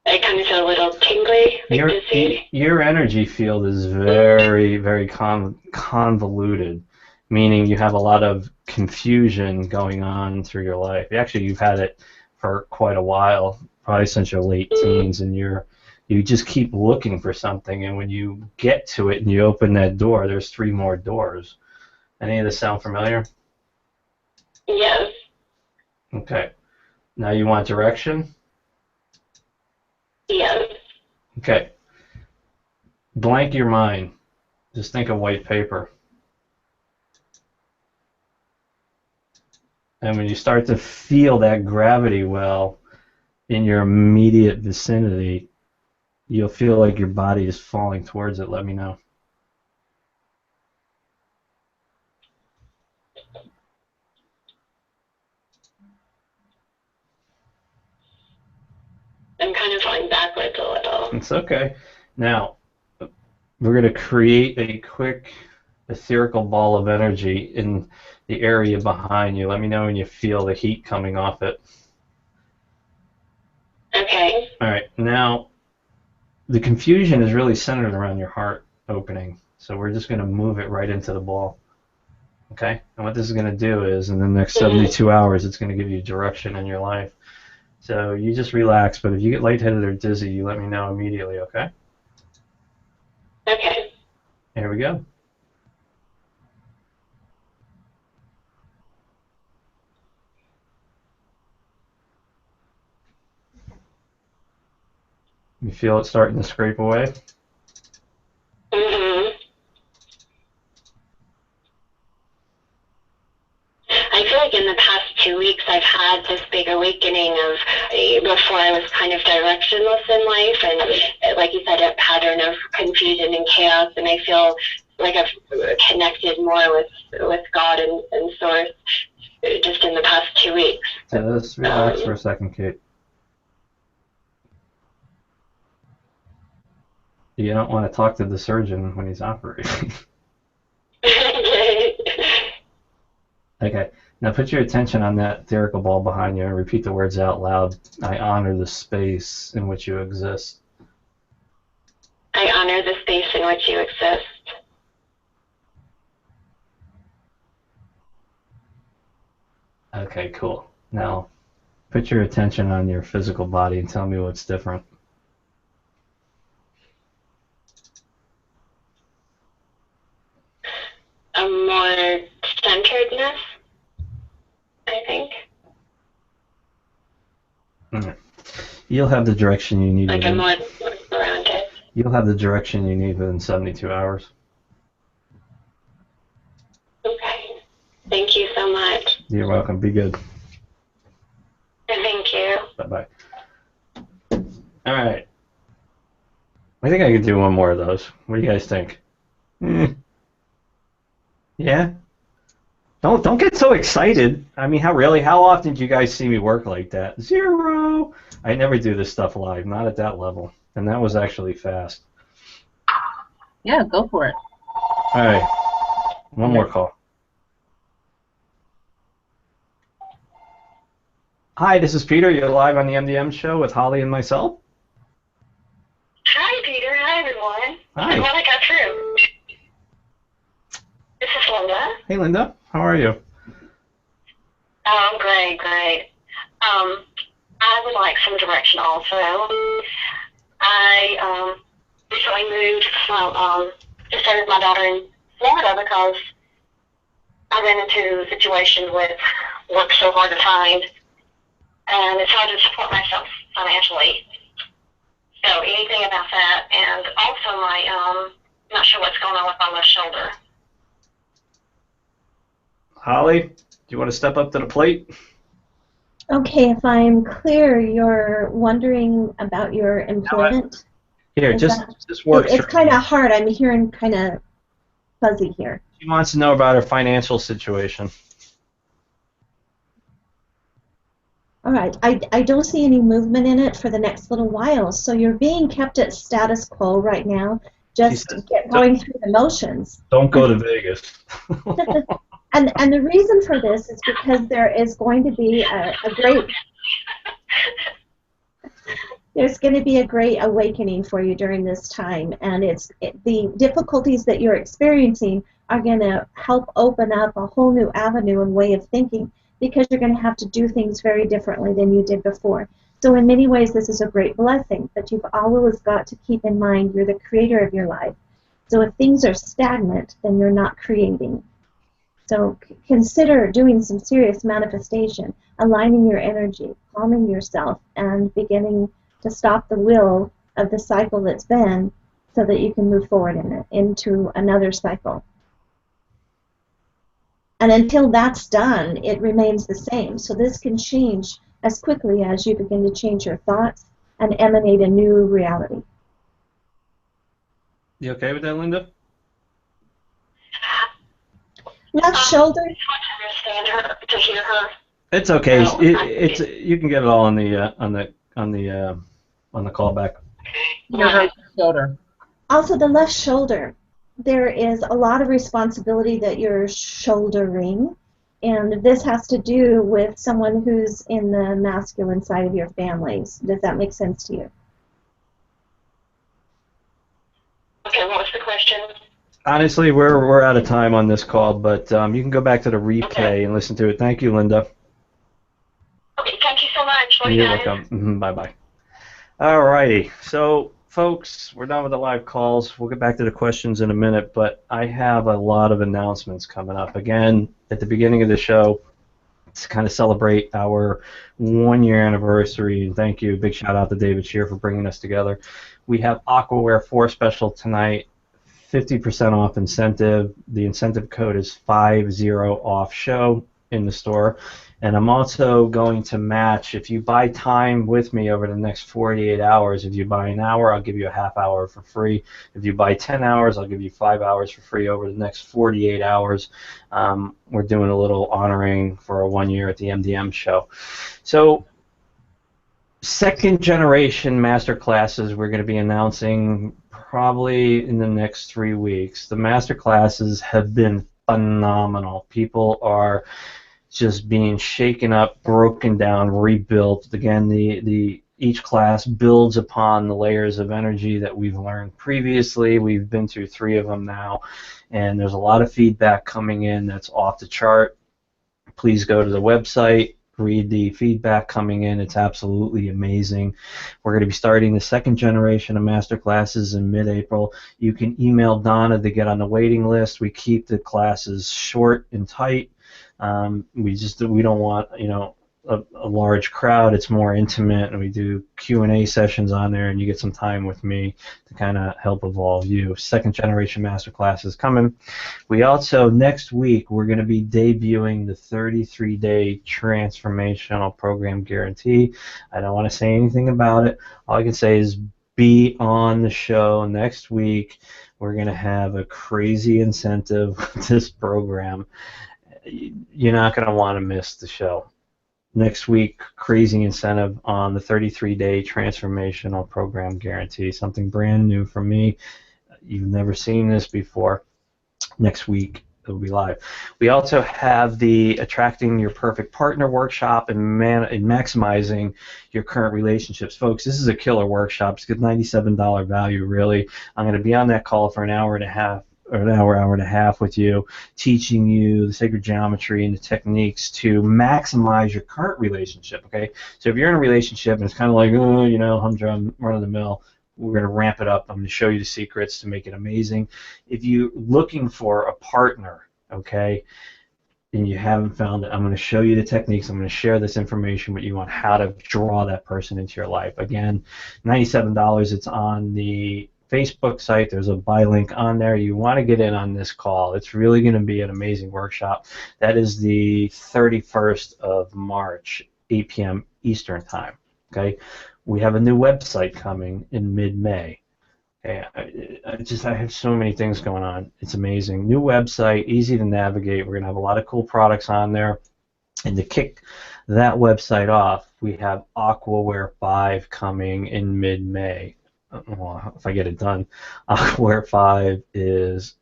I kind of feel a little tingly, like dizzy. Your energy field is very, very convoluted, meaning you have a lot of confusion going on through your life. Actually, you've had it for quite a while, probably since your late teens, and you just keep looking for something, and when you get to it and you open that door, there's 3 more doors. Any of this sound familiar? Yes. Okay. Now you want direction? Yes. Okay. Blank your mind. Just think of white paper. And when you start to feel that gravity well in your immediate vicinity, you'll feel like your body is falling towards it. Let me know. I'm kind of falling backwards a little. It's okay. Now, we're going to create a quick etherical ball of energy in the area behind you. Let me know when you feel the heat coming off it. Okay. All right. Now, the confusion is really centered around your heart opening. So we're just going to move it right into the ball. Okay? And what this is going to do is, in the next 72 hours, it's going to give you direction in your life. So you just relax, but if you get lightheaded or dizzy, you let me know immediately, okay? Okay. Here we go. You feel it starting to scrape away? Mm-hmm. I feel like in the past 2 weeks I've had this big awakening of, before I was kind of directionless in life, and like you said, a pattern of confusion and chaos, and I feel like I've connected more with God and Source just in the past 2 weeks. Just relax for a second, Kate. You don't want to talk to the surgeon when he's operating. Okay, now put your attention on that etherical ball behind you and repeat the words out loud. I honor the space in which you exist. I honor the space in which you exist. Okay, cool. Now, put your attention on your physical body and tell me what's different. A more centeredness, I think. You'll have the direction you need. Like a more rounded. You'll have the direction you need within 72 hours. Okay. Thank you so much. You're welcome. Be good. Thank you. Bye-bye. All right. I think I could do one more of those. What do you guys think? Yeah? Don't get so excited. I mean, how often do you guys see me work like that? 0. I never do this stuff live, not at that level. And that was actually fast. Yeah, go for it. All right. One more call. Hi, this is Peter. You're live on the MDM Show with Holly and myself. Hi, Peter. Hi, everyone. Hi. I'm glad I got through. This is Linda. Hey, Linda. How are you? Oh, great. I would like some direction also. I recently moved from, just stayed with my daughter in Florida because I ran into a situation with work so hard to find, and it's hard to support myself financially. So anything about that, and also my, not sure what's going on with my left shoulder. Holly, do you want to step up to the plate? Okay, if I'm clear, you're wondering about your employment? Here, just work It's kind of hard. I'm hearing kind of fuzzy here. She wants to know about her financial situation. All right, I don't see any movement in it for the next little while, so you're being kept at status quo right now, just going through the motions. Don't go to Vegas. And the reason for this is because there is going to be there's going to be a great awakening for you during this time, and the difficulties that you're experiencing are going to help open up a whole new avenue and way of thinking, because you're going to have to do things very differently than you did before. So in many ways, this is a great blessing, but you've always got to keep in mind you're the creator of your life. So if things are stagnant, then you're not creating. So consider doing some serious manifestation, aligning your energy, calming yourself, and beginning to stop the will of the cycle that's been, so that you can move forward in it, into another cycle. And until that's done, it remains the same. So this can change as quickly as you begin to change your thoughts and emanate a new reality. You okay with that, Linda? Left shoulder. To hear her. It's okay. You can get it all on the callback. Your right shoulder. Also, the left shoulder. There is a lot of responsibility that you're shouldering, and this has to do with someone who's in the masculine side of your families. Does that make sense to you? Okay, what was the question? Honestly, we're out of time on this call, but you can go back to the replay and listen to it. Thank you, Linda. Okay, thank you so much. You're welcome. Bye-bye. All righty. So, folks, we're done with the live calls. We'll get back to the questions in a minute, but I have a lot of announcements coming up. Again, at the beginning of the show, to kind of celebrate our 1-year anniversary, and thank you. Big shout out to David Shear for bringing us together. We have Aquaware 4 special tonight. 50% off incentive. The incentive code is 50OFF-SHOW in the store. And I'm also going to match, if you buy time with me over the next 48 hours, if you buy an hour, I'll give you a half hour for free. If you buy 10 hours, I'll give you 5 hours for free over the next 48 hours. We're doing a little honoring for a 1 year at the MDM Show. So, second generation master classes we're going to be announcing probably in the next 3 weeks. The master classes have been phenomenal. People are just being shaken up, broken down, rebuilt. Again, each class builds upon the layers of energy that we've learned previously. We've been through 3 of them now, and there's a lot of feedback coming in that's off the chart. Please go to the website, read the feedback coming in. It's absolutely amazing. We're going to be starting the second generation of master classes in mid-April. You can email Donna to get on the waiting list. We keep the classes short and tight. We don't want a large crowd. It's more intimate, and we do Q&A sessions on there, and you get some time with me to kind of help evolve you. Second generation master class is coming. We also, next week, we're going to be debuting the 33-day transformational program guarantee. I don't want to say anything about it. All I can say is be on the show next week. We're going to have a crazy incentive with this program. You're not going to want to miss the show. Next week, crazy incentive on the 33-day transformational program guarantee. Something brand new from me. You've never seen this before. Next week, It'll be live. We also have the Attracting Your Perfect Partner workshop and maximizing your current relationships. Folks, this is a killer workshop. It's a good $97 value, really. I'm going to be on that call for an hour and a half, or an hour and a half with you, teaching you the sacred geometry and the techniques to maximize your current relationship, okay? So if you're in a relationship and it's kind of like, oh, you know, humdrum, run-of-the-mill, we're going to ramp it up. I'm going to show you the secrets to make it amazing. If you're looking for a partner, okay, and you haven't found it, I'm going to show you the techniques. I'm going to share this information with you on how to draw that person into your life. Again, $97. It's on the Facebook site. There's a buy link on there. You want to get in on this call. It's really going to be an amazing workshop. That is the 31st of March, 8 p.m. Eastern Time, okay? We have a new website coming in mid-May. Okay, I have so many things going on. It's amazing. New website, easy to navigate. We're going to have a lot of cool products on there. And to kick that website off, we have Aquaware 5 coming in mid-May. Well, if I get it done, Aquaware 5 is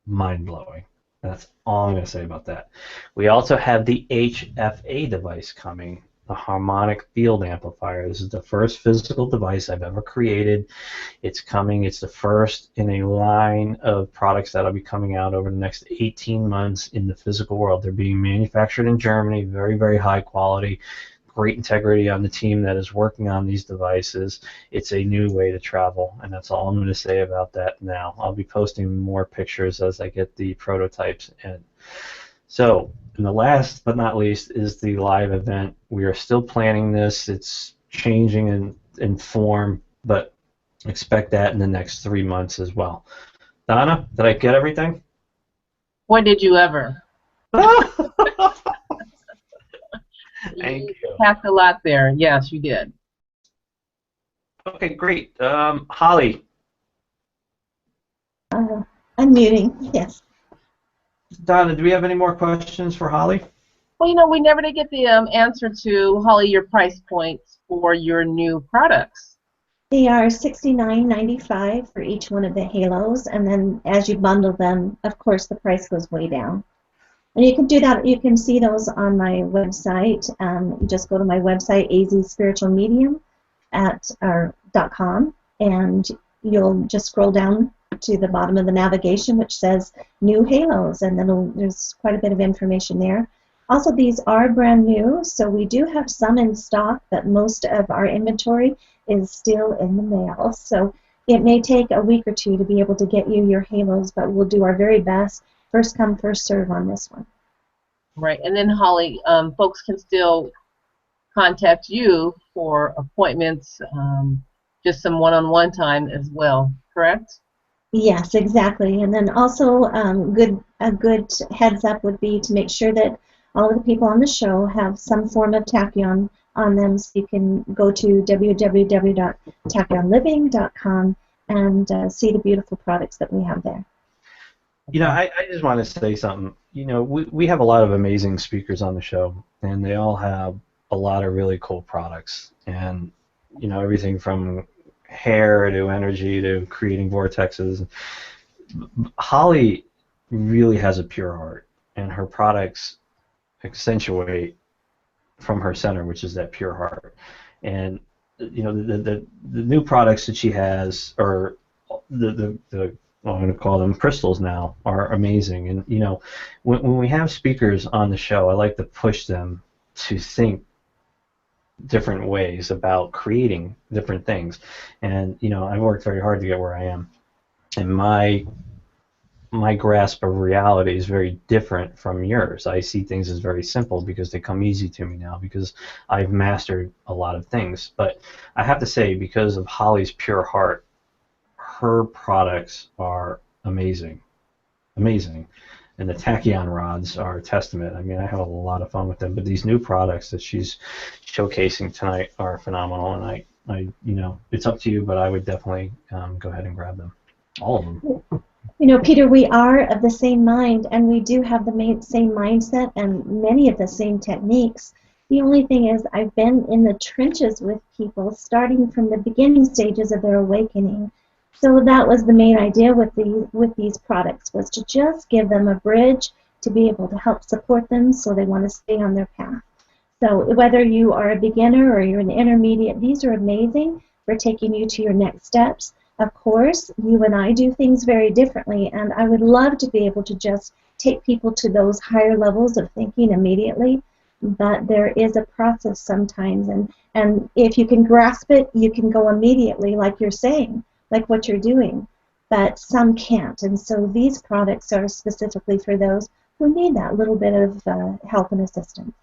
mind-blowing. That's all I'm going to say about that. We also have the HFA device coming, the harmonic field amplifier. This is the first physical device I've ever created. It's coming. It's the first in a line of products that will be coming out over the next 18 months in the physical world. They're being manufactured in Germany, very, very high quality, great integrity on the team that is working on these devices. It's a new way to travel, and that's all I'm going to say about that now. I'll be posting more pictures as I get the prototypes in. So, and the last but not least is the live event. We are still planning this. It's changing in form, but expect that in the next 3 months as well. Donna, did I get everything? When did you ever? Thank you. Packed a lot there. Yes, you did. Okay, great. Holly. I'm muting, yes. Donna, do we have any more questions for Holly? Well, you know, we never did get the answer to, Holly, your price points for your new products. They are $69.95 for each one of the halos, and then as you bundle them, of course, the price goes way down. And you can do that. You can see those on my website. You just go to my website, azspiritualmedium.com, and you'll just scroll down to the bottom of the navigation, which says New Halos, and then there's quite a bit of information there. Also, these are brand new, so we do have some in stock, but most of our inventory is still in the mail. So it may take a week or two to be able to get you your halos, but we'll do our very best. First come, first serve on this one. Right, and then Holly, folks can still contact you for appointments, just some one-on-one time as well, correct? Yes, exactly. And then also a good heads up would be to make sure that all of the people on the show have some form of tachyon on them, so you can go to www.tachyonliving.com and see the beautiful products that we have there. You know, I just want to say something. You know, we have a lot of amazing speakers on the show, and they all have a lot of really cool products. And, you know, everything from hair to energy to creating vortexes. Holly really has a pure heart, and her products accentuate from her center, which is that pure heart. And, you know, the new products that she has, or the I'm going to call them crystals now, are amazing. And, you know, when we have speakers on the show, I like to push them to think different ways about creating different things. And, you know, I've worked very hard to get where I am. And my grasp of reality is very different from yours. I see things as very simple because they come easy to me now because I've mastered a lot of things. But I have to say, because of Holly's pure heart, her products are amazing. Amazing. And the tachyon rods are a testament. I mean, I have a lot of fun with them. But these new products that she's showcasing tonight are phenomenal. And I you know, it's up to you, but I would definitely go ahead and grab them. All of them. You know, Peter, we are of the same mind, and we do have the same mindset and many of the same techniques. The only thing is, I've been in the trenches with people starting from the beginning stages of their awakening So that was the main idea with these products, was to just give them a bridge to be able to help support them so they want to stay on their path. So whether you are a beginner or you're an intermediate, these are amazing for taking you to your next steps. Of course, you and I do things very differently, and I would love to be able to just take people to those higher levels of thinking immediately, but there is a process sometimes, and if you can grasp it, you can go immediately, like you're saying, like what you're doing, but some can't, and so these products are specifically for those who need that little bit of help and assistance.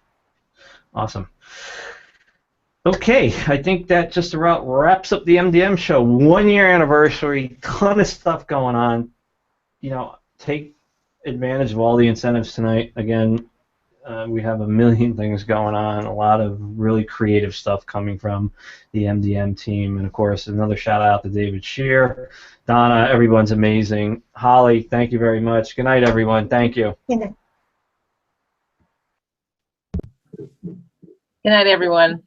Awesome. Okay, I think that just about wraps up the MDM show. 1 year anniversary, ton of stuff going on. You know, take advantage of all the incentives tonight. Again, we have a million things going on, a lot of really creative stuff coming from the MDM team. And, of course, another shout-out to David Shear. Donna, everyone's amazing. Holly, thank you very much. Good night, everyone. Thank you. Good night. Good night, everyone.